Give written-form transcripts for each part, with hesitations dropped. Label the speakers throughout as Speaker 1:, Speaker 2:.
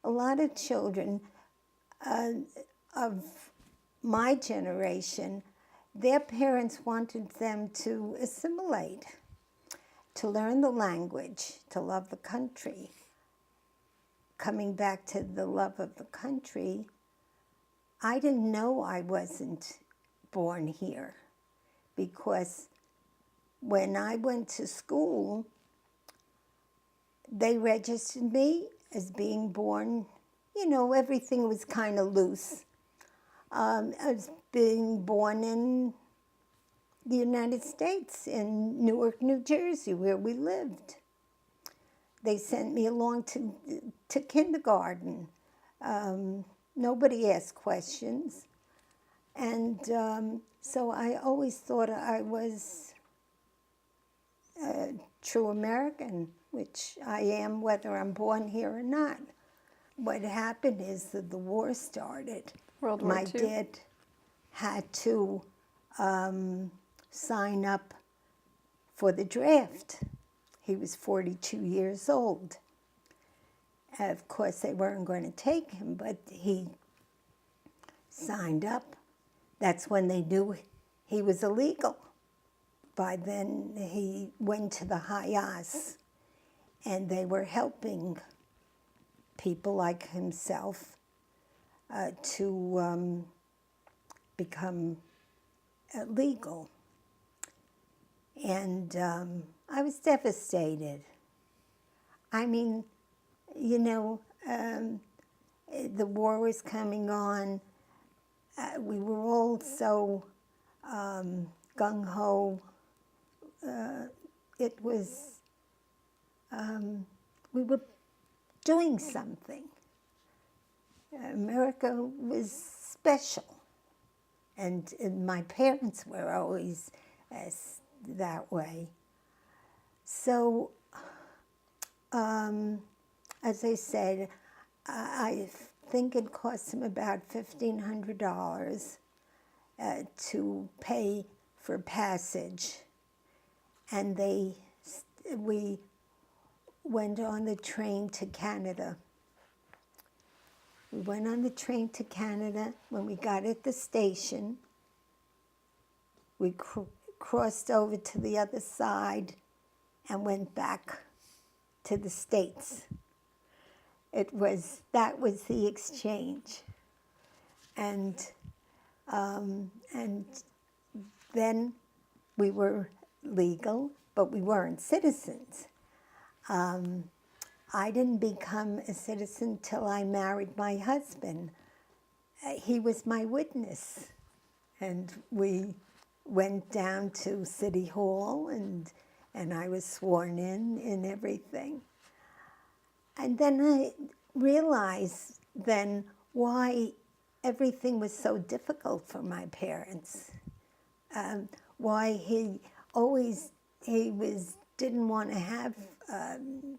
Speaker 1: A lot of children of my generation, their parents wanted them to assimilate, to learn the language, to love the country. Coming back to the love of the country, I didn't know I wasn't born here, because when I went to school, they registered me as being born, everything was kind of loose. As being born in the United States, in Newark, New Jersey, where we lived. They sent me along to kindergarten. Nobody asked questions. And so I always thought I was a true American, which I am whether I'm born here or not. What happened is that the war started.
Speaker 2: World War
Speaker 1: My
Speaker 2: II.
Speaker 1: dad had to sign up for the draft. He was 42 years old. Of course, they weren't going to take him, but he signed up. That's when they knew he was illegal. By then, he went to the Hayas, and they were helping people like himself to become legal. And I was devastated. I mean, the war was coming on. We were all so gung-ho. It was, we were doing something. America was special. And my parents were always that way. So, as I said, I think it cost him about $1,500 to pay for passage. And we went on the train to Canada. We went on the train to Canada. When we got at the station, we crossed over to the other side and went back to the States. That was the exchange. And then we were legal, but we weren't citizens. I didn't become a citizen till I married my husband. He was my witness. And we went down to City Hall, and I was sworn in and everything. And then I realized then why everything was so difficult for my parents. Why he didn't want to have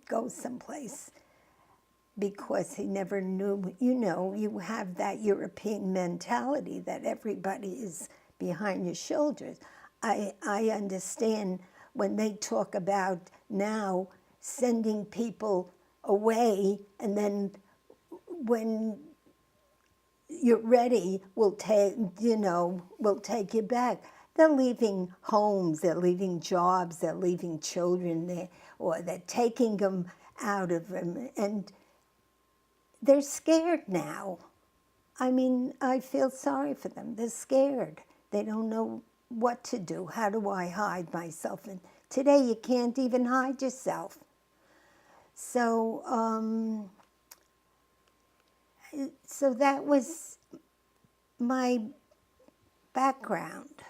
Speaker 1: go someplace, because he never knew. You have that European mentality that everybody is behind your shoulders. I understand when they talk about now sending people away, and then when you're ready, we'll take you back. They're leaving homes, they're leaving jobs, they're leaving children there, or they're taking them out of them, and they're scared now. I mean, I feel sorry for them. They're scared. They don't know what to do. How do I hide myself? And today you can't even hide yourself. So, so that was my background.